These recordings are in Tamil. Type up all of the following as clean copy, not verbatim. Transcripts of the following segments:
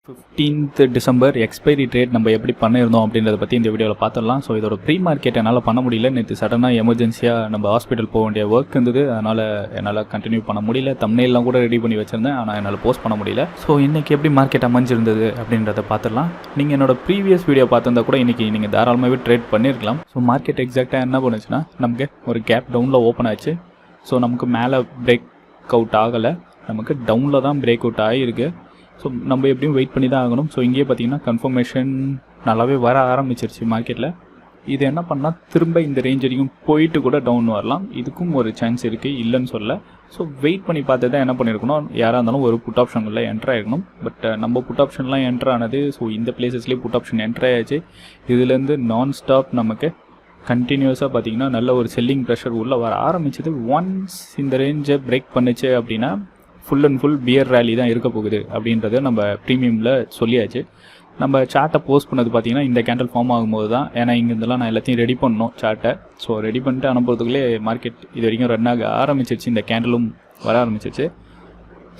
15th டிசம்பர் எக்ஸ்பைரி ட்ரேட் நம்ம எப்படி பண்ணியிருந்தோம் அப்படின்றத பற்றி இந்த வீடியோவில் பார்த்துடலாம். ஸோ இதோட ப்ரீ மார்க்கெட் என்னால் பண்ண முடியல. நேற்று சடனாக எமர்ஜென்சியாக நம்ம ஹாஸ்பிட்டல் போக வேண்டிய ஒர்க் இருந்தது. அதனால் என்னால் கண்டினியூ பண்ண முடியல. தம்ப்நெயில்லாம் கூட ரெடி பண்ணி வச்சுருந்தேன், ஆனால் என்னால் போஸ்ட் பண்ண முடியல. ஸோ இன்றைக்கி எப்படி மார்க்கெட் அமைஞ்சிருந்தது அப்படின்றத பார்த்துடலாம். நீங்கள் என்னோட ப்ரீவியஸ் வீடியோ பார்த்துருந்தா கூட இன்றைக்கி நீங்கள் தாராளமாகவே ட்ரேட் பண்ணியிருக்கலாம். ஸோ மார்க்கெட் எக்ஸாக்டாக என்ன பண்ணுச்சுன்னா, நமக்கு ஒரு கேப் டவுனில் ஓப்பன் ஆச்சு. ஸோ நமக்கு மேலே பிரேக் அவுட் ஆகலை, நமக்கு டவுனில் தான் பிரேக் அவுட் ஆகிருக்கு. ஸோ நம்ம எப்படியும் வெயிட் பண்ணி தான் ஆகணும். ஸோ இங்கேயே பார்த்தீங்கன்னா கன்ஃபர்மேஷன் நல்லாவே வர ஆரம்பிச்சிருச்சு மார்க்கெட்டில். இது என்ன பண்ணால் திரும்ப இந்த ரேஞ்ச் வரைக்கும் போயிட்டு கூட டவுன் வரலாம். இதுக்கும் ஒரு சான்ஸ் இருக்குது, இல்லைன்னு சொல்ல. ஸோ வெயிட் பண்ணி பார்த்து தான் என்ன பண்ணியிருக்கணும், யாராக இருந்தாலும் ஒரு புட் ஆப்ஷனில் என்ட்ரு ஆகிருக்கணும். பட் நம்ம புட் ஆப்ஷன்லாம் என்ட்ரு ஆனது, ஸோ இந்த பிளேசஸ்லேயே புட் ஆப்ஷன் என்ட்ரு ஆயாச்சு. இதுலேருந்து நான் ஸ்டாப் நமக்கு கண்டினியூஸாக பார்த்தீங்கன்னா நல்ல ஒரு செல்லிங் ப்ரெஷர் உள்ளே வர ஆரம்பிச்சது. ஒன்ஸ் இந்த ரேஞ்சை பிரேக் பண்ணுச்சு அப்படின்னா full and full bear rally தான் இருக்க போகுது அப்படின்றத நம்ம ப்ரீமியமில் சொல்லியாச்சு. நம்ம சார்ட்டை போஸ்ட் பண்ணது பார்த்திங்கன்னா இந்த கேண்டில் ஃபார்ம் ஆகும்போது தான். ஏன்னா இங்கேருந்துலாம் நான் எல்லாத்தையும் ரெடி பண்ணணும் சார்ட்டை. ஸோ ரெடி பண்ணிட்டு அனுப்புறதுக்குள்ளே மார்க்கெட் இது வரைக்கும் ரன் ஆக ஆரம்பிச்சிருச்சு, இந்த கேண்டிலும் வர ஆரம்பிச்சிருச்சு.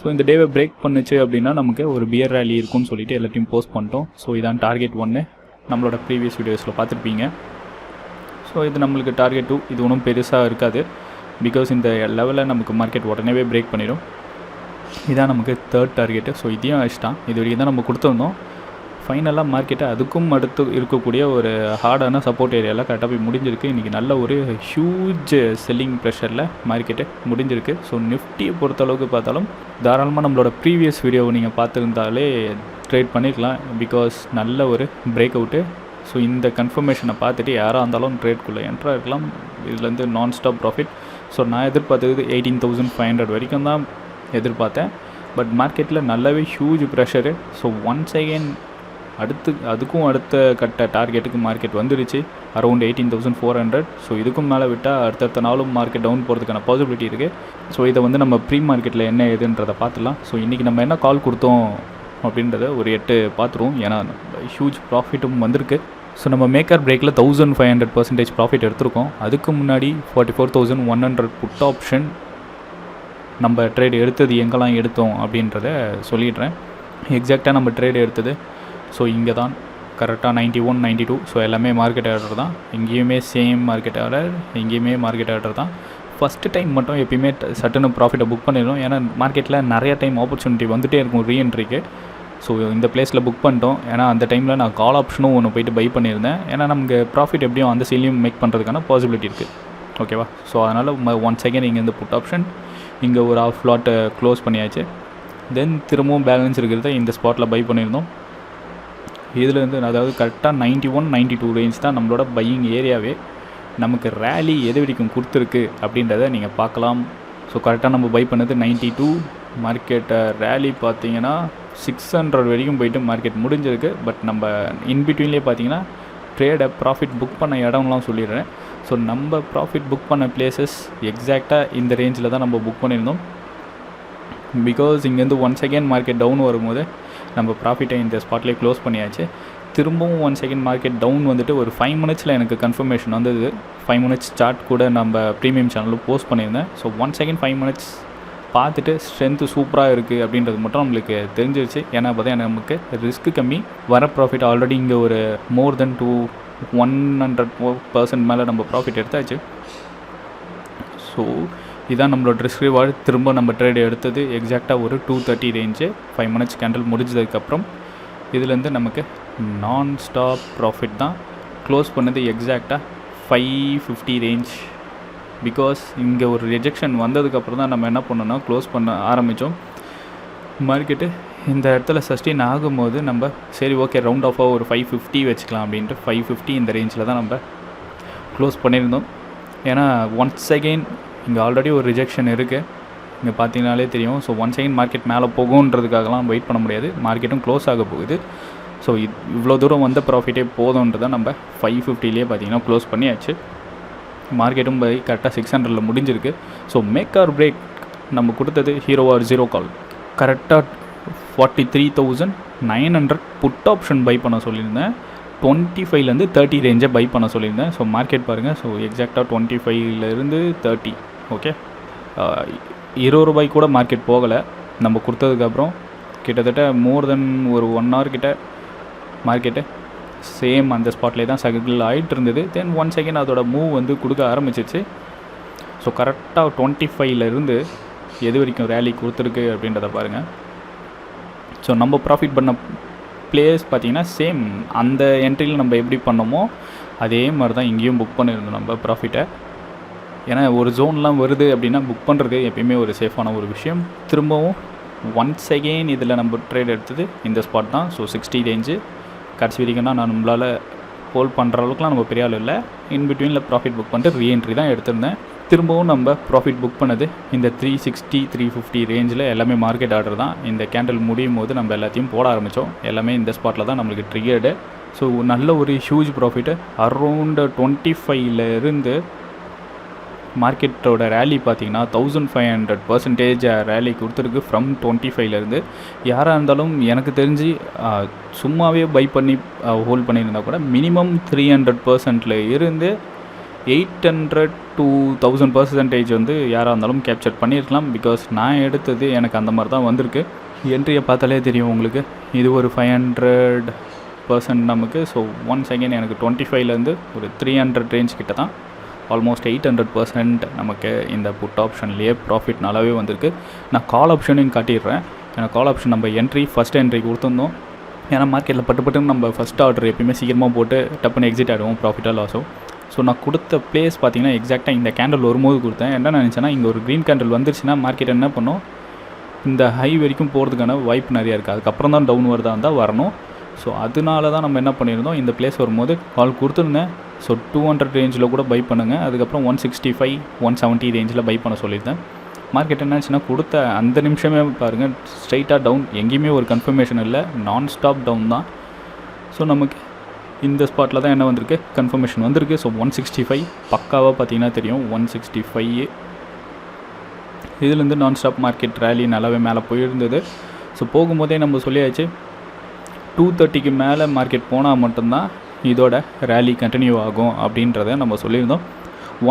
ஸோ இந்த டேவை பிரேக் பண்ணுச்சு அப்படின்னா நமக்கு ஒரு பியர் ரேலி இருக்குன்னு சொல்லிட்டு எல்லாத்தையும் போஸ்ட் பண்ணிட்டோம். ஸோ இதான் டார்கெட் 1 நம்மளோட ப்ரீவியஸ் வீடியோஸில் பார்த்துருப்பீங்க. ஸோ இது நம்மளுக்கு டார்கெட் 2. இது ஒன்றும் பெருசாக இருக்காது, பிகாஸ் இந்த லெவலில் நமக்கு மார்க்கெட் உடனே பிரேக் பண்ணிடும். இதான் நமக்கு தேர்ட் டார்கெட்டு. ஸோ இதையும் அடிச்சிட்டான். இது வரைக்கும் தான் நம்ம கொடுத்துருந்தோம். ஃபைனலாக மார்க்கெட்டை அதுக்கும் அடுத்து இருக்கக்கூடிய ஒரு ஹார்டான சப்போர்ட் ஏரியாவில் கரெக்டாக போய் முடிஞ்சிருக்கு. இன்றைக்கி நல்ல ஒரு ஹியூஜ் செல்லிங் ப்ரெஷரில் மார்க்கெட்டு முடிஞ்சிருக்கு. ஸோ நிஃப்டியை பொறுத்தளவுக்கு பார்த்தாலும் தாராளமாக நம்மளோட ப்ரீவியஸ் வீடியோவை நீங்கள் பார்த்துருந்தாலே ட்ரேட் பண்ணிக்கலாம், பிகாஸ் நல்ல ஒரு பிரேக் அவுட்டு. ஸோ இந்த கன்ஃபர்மேஷனை பார்த்துட்டு யாராக இருந்தாலும் ட்ரேட்குள்ளே என்ட்ராக இருக்கலாம். இதுலேருந்து நான் ஸ்டாப் ப்ராஃபிட். ஸோ நான் எதிர்பார்த்தது 18,500 வரைக்கும் தான் எதிர்பார்த்தேன். பட் மார்க்கெட்டில் நல்லாவே huge pressure. So once again அதுக்கும் அடுத்த கட்ட டார்கெட்டுக்கு மார்க்கெட் வந்துருச்சு, அரௌண்ட் 18,400. ஸோ இதுக்கும் மேலே விட்டால் அடுத்தடுத்த நாளும் மார்க்கெட் டவுன் போகிறதுக்கான பாசிபிலிட்டி இருக்குது. ஸோ இதை வந்து நம்ம ப்ரீ மார்க்கெட்டில் என்ன ஏதுன்றதை பார்த்துலாம். ஸோ இன்றைக்கி நம்ம என்ன கால் கொடுத்தோம் அப்படின்றத ஒரு 8 பார்த்துருவோம். ஏன்னா ஹியூஜ் ப்ராஃபிட்டும் வந்திருக்கு. ஸோ நம்ம மேக்கர் பிரேக்கில் 1500% ப்ராஃபிட் எடுத்திருக்கோம். அதுக்கு முன்னாடி 44,100 புட் ஆப்ஷன் நம்ம ட்ரேடு எடுத்தது எங்கெல்லாம் எடுத்தோம் அப்படின்றத சொல்லிடுறேன். எக்ஸாக்டாக நம்ம ட்ரேடு எடுத்தது ஸோ இங்கே தான் கரெக்டாக 91, 92. ஸோ எல்லாமே மார்க்கெட் ஆர்டர் தான். இங்கேயுமே சேம் மார்க்கெட் ஆர்டர், இங்கேயுமே மார்க்கெட் ஆர்டர் தான். ஃபஸ்ட்டு டைம் மட்டும் எப்பயுமே சட்டுன்னு ப்ராஃபிட்டை புக் பண்ணிடணும். ஏன்னா மார்க்கெட்டில் நிறைய டைம் ஆப்பர்ச்சுனிட்டி வந்துகிட்டே இருக்கும் ரீஎன்ட்ரிக்கு. ஸோ இந்த பிளேஸில் புக் பண்ணிட்டோம். ஏன்னா அந்த டைமில் நான் கால் ஆப்ஷனும் ஒன்று போய்ட்டு பை பண்ணியிருந்தேன். ஏன்னா நமக்கு ப்ராஃபிட் எப்படியும் அந்த சீலையும் மேக் பண்ணுறதுக்கான பாசிபிலிட்டி இருக்குது. ஓகேவா? ஸோ அதனால் ஒன்ஸ் அகெயின் இங்கே இந்த புட் ஆப்ஷன் இங்கே ஒரு ஆஃப் லாட்டை க்ளோஸ் பண்ணியாச்சு. தென் திரும்பவும் பேலன்ஸ் இருக்கிறத இந்த ஸ்பாட்டில் பை பண்ணியிருந்தோம். இதுலேருந்து அதாவது கரெக்டாக 91, 92 ரேஞ்ச் தான் நம்மளோட பையிங் ஏரியாவே. நமக்கு ரேலி எது வரைக்கும் கொடுத்துருக்கு அப்படின்றத நீங்கள் பார்க்கலாம். ஸோ கரெக்டாக நம்ம பை பண்ணது 92. மார்க்கெட்டை ரேலி பார்த்தீங்கன்னா 600 வரைக்கும் போயிட்டு மார்க்கெட் முடிஞ்சிருக்கு. பட் நம்ம இன்பிட்வீன்லேயே பார்த்தீங்கன்னா ட்ரேடை ப்ராஃபிட் புக் பண்ண இடம்லாம் சொல்லிடுறேன். ஸோ நம்ம ப்ராஃபிட் புக் பண்ண பிளேசஸ் எக்ஸாக்டாக இந்த ரேஞ்சில் தான் நம்ம புக் பண்ணியிருந்தோம். பிகாஸ் இங்கேருந்து ஒன்ஸ் அகெயின் மார்க்கெட் டவுன் வரும்போது நம்ம ப்ராஃபிட்டை இந்த ஸ்பாட்லேயே க்ளோஸ் பண்ணியாச்சு. திரும்பவும் ஒன்ஸ் அகெயின் மார்க்கெட் டவுன் வந்துட்டு ஒரு 5 மினிட்ஸில் எனக்கு கன்ஃபர்மேஷன் வந்தது. 5 மினிட்ஸ் சார்ட் கூட நம்ம ப்ரீமியம் சேனலில் போஸ்ட் பண்ணியிருந்தேன். ஸோ ஒன்ஸ் அகெயின் 5 மினிட்ஸ் பார்த்துட்டு ஸ்ட்ரென்த்து சூப்பராக இருக்குது அப்படின்றது மட்டும் நம்மளுக்கு தெரிஞ்சிருச்சு. ஏன்னா பார்த்தா நமக்கு ரிஸ்க்கு கம்மி, வர ப்ராஃபிட் ஆல்ரெடி இங்கே ஒரு மோர் தென் 100% மேலே நம்ம ப்ராஃபிட் எடுத்தாச்சு. ஸோ இதான் நம்மளோட ரிஸ்க் ரிவார்டு. திரும்ப நம்ம ட்ரேட் எடுத்தது எக்ஸாக்டாக ஒரு 230 ரேஞ்சு 5 மினிட்ஸ் கேண்டில் முடிஞ்சதுக்கப்புறம். இதுலேருந்து நமக்கு நான் ஸ்டாப் ப்ராஃபிட் தான். க்ளோஸ் பண்ணது எக்ஸாக்டாக 550 ரேஞ்ச். பிகாஸ் இங்கே ஒரு ரிஜெக்ஷன் வந்ததுக்கப்புறம் தான் நம்ம என்ன பண்ணோன்னா க்ளோஸ் பண்ண ஆரம்பித்தோம். மார்க்கெட்டு இந்த இடத்துல சஸ்டெயின் ஆகும்போது நம்ம சரி ஓகே ரவுண்ட் ஆஃபாக ஒரு 550 வச்சுக்கலாம் அப்படின்ட்டு 550 இந்த ரேஞ்சில் தான் நம்ம க்ளோஸ் பண்ணியிருந்தோம். ஏன்னா ஒன்ஸ் அகெயின் இங்கே ஆல்ரெடி ஒரு ரிஜெக்ஷன் இருக்குது, இங்கே பார்த்தீங்கனாலே தெரியும். ஸோ ஒன்ஸ் அகெயின் மார்க்கெட் மேலே போகுன்றதுக்காகலாம் வெயிட் பண்ண முடியாது. மார்க்கெட்டும் க்ளோஸ் ஆக போகுது. ஸோ இவ்வளோ தூரம் வந்த ப்ராஃபிட்டே போதுன்றதை நம்ம 550லேயே பார்த்தீங்கன்னா க்ளோஸ் பண்ணியாச்சு. மார்க்கெட்டும் பை கரெக்டாக 600ல் முடிஞ்சிருக்கு. ஸோ மேக் ஆர் பிரேக் நம்ம கொடுத்தது ஹீரோ ஆர் ஜீரோ கால். கரெக்டாக 43,900 புட் ஆப்ஷன் பை பண்ண சொல்லியிருந்தேன். 25லேருந்து 30 ரேஞ்சை பை பண்ண சொல்லியிருந்தேன். ஸோ மார்க்கெட் பாருங்கள். ஸோ எக்ஸாக்டாக 25லேருந்து 30. ஓகே, 20 ரூபாய் கூட மார்க்கெட் போகலை நம்ம கொடுத்ததுக்கப்புறம். கிட்டத்தட்ட மோர் தென் ஒரு 1 hour கிட்ட மார்க்கெட்டு சேம் அந்த ஸ்பாட்லேயே தான் சர்க்கிள் ஆகிட்டு இருந்தது. தென் 1 second அதோட மூவ் வந்து கொடுக்க ஆரம்பிச்சிச்சு. ஸோ கரெக்டாக 25லேருந்து எது வரைக்கும் ரேலி கொடுத்துருக்கு அப்படின்றத பாருங்கள். ஸோ நம்ம ப்ராஃபிட் பண்ண பிளேஸ் பார்த்திங்கன்னா சேம் அந்த என்ட்ரியில் நம்ம எப்படி பண்ணோமோ அதே மாதிரி தான் இங்கேயும் புக் பண்ணியிருந்தோம் நம்ம ப்ராஃபிட்டை. ஏன்னா ஒரு ஜோன்லாம் வருது அப்படின்னா புக் பண்ணுறது எப்பயுமே ஒரு சேஃபான ஒரு விஷயம். திரும்பவும் 1 second இதில் நம்ம ட்ரேட் எடுத்தது இந்த ஸ்பாட் தான். ஸோ 60 ரேஞ்சு கடைசி வரைக்கும்னா நம்மளால் ஹோல்ட் பண்ணுற அளவுக்குலாம் நம்ம பெரிய ஆள் இல்லை. இன்பிட்வீனில் ப்ராஃபிட் புக் பண்ணிட்டு ரீஎன்ட்ரி தான் எடுத்திருந்தேன். திரும்பவும் நம்ம ப்ராஃபிட் புக் பண்ணது இந்த 360 350 ரேஞ்சில் எல்லாமே மார்க்கெட் ஆர்டர் தான். இந்த கேண்டில் முடியும் போது நம்ம எல்லாத்தையும் போட ஆரம்பித்தோம். எல்லாமே இந்த ஸ்பாட்டில் தான் நம்மளுக்கு ட்ரிகர்டு. ஸோ நல்ல ஒரு ஹியூஜ் ப்ராஃபிட்டு அரௌண்ட் 25லேருந்து மார்க்கெட்டோட ரேலி பார்த்திங்கன்னா 1500% ரேலி கொடுத்துருக்கு ஃப்ரம் 25லேருந்து. யாராக இருந்தாலும் எனக்கு தெரிஞ்சு சும்மாவே பை பண்ணி ஹோல்ட் பண்ணியிருந்தால் கூட மினிமம் 300% இருந்து 800 to 1000% வந்து யாராக இருந்தாலும் கேப்சர் பண்ணியிருக்கலாம். பிகாஸ் நான் எடுத்தது எனக்கு அந்த மாதிரி தான் வந்திருக்கு. என்ட்ரியை பார்த்தாலே தெரியும் உங்களுக்கு. இது ஒரு 500% நமக்கு. ஸோ 1 second எனக்கு 25லேருந்து ஒரு 300 ரேஞ்ச் கிட்ட தான் ஆல்மோஸ்ட் 800% நமக்கு இந்த புட் ஆப்ஷன்லேயே ப்ராஃபிட் நல்லாவே வந்திருக்கு. நான் கால் ஆப்ஷனையும் காட்டிடுறேன். ஏன்னா கால் ஆப்ஷன் நம்ம ஃபஸ்ட் என்ட்ரி கொடுத்துருந்தோம். ஏன்னா மார்க்கெட்டில் பட்டு நம்ம ஃபஸ்ட் ஆர்டர் எப்பயுமே சீக்கிரமாக போட்டு டப்புன்னு எக்ஸிட் ஆகிடுவோம் ப்ராஃபிட்டாக லாஸும். ஸோ நான் கொடுத்த பிளேஸ் பார்த்திங்கன்னா எக்ஸாக்டாக இந்த கேண்டில் வரும்போது கொடுத்தேன். என்ன நினச்சேன்னா இங்கே ஒரு க்ரீன் கேண்டில் வந்துருச்சுன்னா மார்க்கெட் என்ன பண்ணும், இந்த ஹை வரைக்கும் போகிறதுக்கான வாய்ப்பு நிறையா இருக்குது. அதுக்கப்புறம் தான் டவுன் வருதா இருந்தால் வரணும். ஸோ அதனால தான் நம்ம என்ன பண்ணியிருந்தோம், இந்த பிளேஸ் வரும்போது கால் கொடுத்துருந்தேன். ஸோ 200 ரேஞ்சில் கூட பை பண்ணுங்கள். அதுக்கப்புறம் 165 170 ரேஞ்சில் பை பண்ண சொல்லியிருந்தேன். மார்க்கெட் என்னாச்சுன்னா கொடுத்த அந்த நிமிஷமே பாருங்கள் ஸ்ட்ரைட்டாக டவுன். எங்கேயுமே ஒரு கன்ஃபர்மேஷன் இல்லை, நான் ஸ்டாப் டவுன் தான். ஸோ நமக்கு இந்த ஸ்பாட்டில் தான் என்ன வந்திருக்கு, கன்ஃபர்மேஷன் வந்திருக்கு. ஸோ 165 பக்காவாக பார்த்தீங்கன்னா தெரியும் 165. இதுலேருந்து நான் ஸ்டாப் மார்க்கெட் ரேலி நல்லாவே மேலே போயிருந்தது. ஸோ போகும்போதே நம்ம சொல்லியாச்சு 230க்கு மேலே மார்க்கெட் போனால் மட்டும்தான் இதோட ரேலி கண்டினியூ ஆகும் அப்படின்றத நம்ம சொல்லியிருந்தோம்.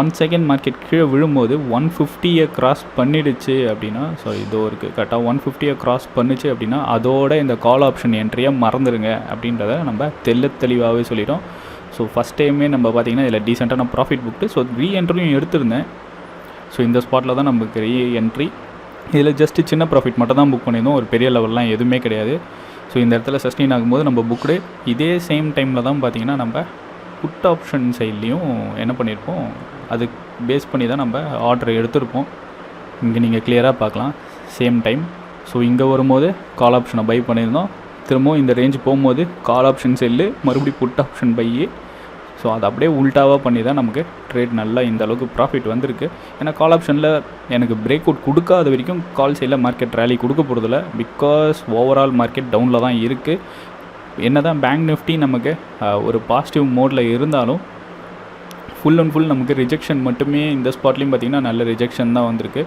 1 second மார்க்கெட் கீழே விழும்போது 150 கிராஸ் பண்ணிடுச்சு அப்படின்னா, ஸோ இதோ இருக்குது கரெக்டாக 150 கிராஸ் பண்ணிச்சு அப்படின்னா அதோட இந்த கால் ஆப்ஷன் என்ட்ரியை மறந்துடுங்க அப்படின்றத நம்ம தெளிவாகவே சொல்லிட்டோம். ஸோ ஃபஸ்ட் டைமே நம்ம பார்த்திங்கன்னா இதில் டீசெண்டாக நான் ப்ராஃபிட் புக்கு. ஸோ ரீஎன்ட்ரியும் எடுத்திருந்தேன். ஸோ இந்த ஸ்பாட்டில் தான் நமக்கு ரீஎன்ட்ரி. இதில் ஜஸ்ட்டு சின்ன ப்ராஃபிட் மட்டும் தான் புக் பண்ணியிருந்தோம், ஒரு பெரிய லெவல்லாம் எதுவுமே கிடையாது. ஸோ இந்த இடத்துல சஸ்டெயின் ஆகும்போது நம்ம புக்கு இதே சேம் டைமில் தான் பார்த்திங்கன்னா நம்ம புட் ஆப்ஷன் சைட்லேயும் என்ன பண்ணியிருப்போம், அது பேஸ் பண்ணி தான் நம்ம ஆர்டர் எடுத்திருப்போம். இங்கே நீங்கள் கிளியராக பார்க்கலாம் சேம் டைம். ஸோ இங்கே வரும்போது கால் ஆப்ஷனை பை பண்ணியிருந்தோம். திரும்பவும் இந்த ரேஞ்ச் போகும்போது கால் ஆப்ஷன் செல்லு, மறுபடியும் புட் ஆப்ஷன் பை. ஸோ அது அப்படியே உல்ட்டாவாக பண்ணி தான் நமக்கு ட்ரேட் நல்லா இந்த அளவுக்கு ப்ராஃபிட் வந்திருக்கு. ஏன்னா கால் ஆப்ஷனில் எனக்கு பிரேக் அவுட் கொடுக்காத வரைக்கும் கால் சைடில் மார்க்கெட் ரேலி கொடுக்க போகிறதில்ல. பிகாஸ் ஓவரால் மார்க்கெட் டவுனில் தான் இருக்குது. என்ன தான் பேங்க் நிஃப்டி நமக்கு ஒரு பாசிட்டிவ் மோடில் இருந்தாலும் ஃபுல் அண்ட் ஃபுல் நமக்கு ரிஜெக்ஷன் மட்டுமே. இந்த ஸ்பாட்லேயும் பார்த்திங்கன்னா நல்ல ரிஜெக்ஷன் தான் வந்திருக்கு.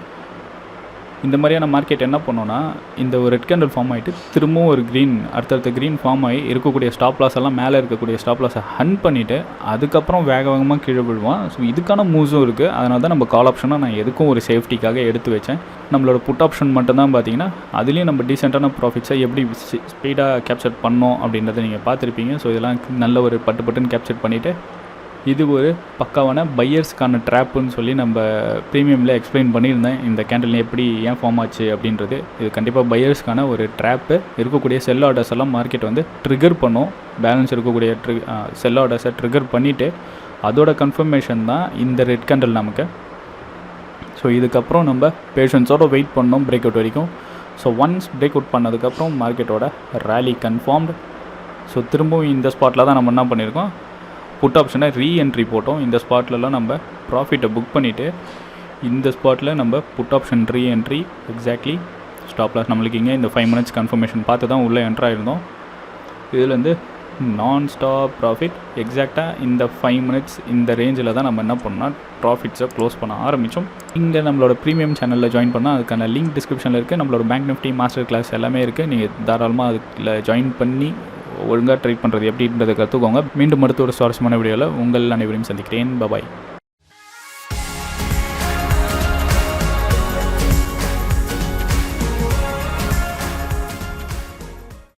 இந்த மாதிரியான மார்க்கெட் என்ன பண்ணோன்னா, இந்த ஒரு ரெட் கேண்டில் ஃபார்ம் ஆகிட்டு திரும்பவும் ஒரு க்ரீன் அடுத்தடுத்த க்ரீன் ஃபார்ம் ஆகி இருக்கக்கூடிய ஸ்டாப் லாஸ் எல்லாம் மேலே இருக்கக்கூடிய ஸ்டாப் லாஸை ஹன் பண்ணிவிட்டு அதுக்கப்புறம் வேகமாக கீழே விழுவான். ஸோ இதுக்கான மூவ்ஸும் இருக்குது. அதனால தான் நம்ம கால் ஆப்ஷனாக நான் எதுக்கும் ஒரு சேஃப்டிக்காக எடுத்து வச்சேன். நம்மளோட புட் ஆப்ஷன் மட்டும்தான் பார்த்திங்கன்னா அதுலேயும் நம்ம டீசெண்டான ப்ராஃபிட்ஸை எப்படி ஸ்பீடாக கேப்சர் பண்ணோம் அப்படின்றத நீங்கள் பார்த்துருப்பீங்க. ஸோ இதெல்லாம் நல்ல ஒரு பட்டுன்னு கேப்சர் பண்ணிவிட்டு இது ஒரு பக்காவான பையர்ஸ்க்கான ட்ராப்புன்னு சொல்லி நம்ம ப்ரீமியமில் எக்ஸ்பிளைன் பண்ணியிருந்தேன். இந்த கேண்டில் எப்படி ஏன் ஃபார்ம் ஆச்சு அப்படின்றது. இது கண்டிப்பாக பையர்ஸ்க்கான ஒரு ட்ராப்பு. இருக்கக்கூடிய செல் ஆர்டர்ஸ் எல்லாம் மார்க்கெட் வந்து ட்ரிகர் பண்ணும். பேலன்ஸ் இருக்கக்கூடிய செல் ஆர்டர்ஸை ட்ரிகர் பண்ணிவிட்டு அதோட கன்ஃபர்மேஷன் தான் இந்த ரெட் கேண்டில் நமக்கு. ஸோ இதுக்கப்புறம் நம்ம பேஷன்ஸோடு வெயிட் பண்ணோம் பிரேக் அவுட் வரைக்கும். ஸோ ஒன்ஸ் பிரேக் அவுட் பண்ணதுக்கப்புறம் மார்க்கெட்டோட ரேலி கன்ஃபார்ம்டு. ஸோ திரும்பவும் இந்த ஸ்பாட்டில் தான் நம்ம என்ன பண்ணியிருக்கோம், புட் ஆப்ஷனை ரீஎன்ட்ரி போட்டோம். இந்த ஸ்பாட்லலாம் நம்ம ப்ராஃபிட்டை புக் பண்ணிவிட்டு இந்த ஸ்பாட்டில் நம்ம put option reentry exactly stop loss நம்மளுக்கு இங்கே இந்த 5 minutes கன்ஃபர்மேஷன் பார்த்து தான் உள்ளே என்ட்ராயிருந்தோம். இதுலேருந்து நான் ஸ்டாப் ப்ராஃபிட் எக்ஸாக்டாக இந்த 5 minutes இந்த ரேஞ்சில் தான் நம்ம என்ன பண்ணோம்னா ப்ராஃபிட்ஸை க்ளோஸ் பண்ண ஆரம்பித்தோம். இங்கே நம்மளோட ப்ரீமியம் சேனலில் ஜாயின் பண்ணால் அதுக்கான லிங்க் டிஸ்கிரிப்ஷனில் இருக்குது. நம்மளோட பேங்க் நிஃப்டி மாஸ்டர் கிளாஸ் எல்லாமே இருக்குது. நீங்கள் தாராளமாக அதில் ஜாயின் பண்ணி ஒழுங்காக ட்ரை பண்ணுறது எப்படின்றதை கற்றுக்கோங்க. மீண்டும் அடுத்த ஒரு சுவாரஸ்யமான வீடியோவில் உங்கள் அனைவரையும் சந்திக்கிறேன். பாய்.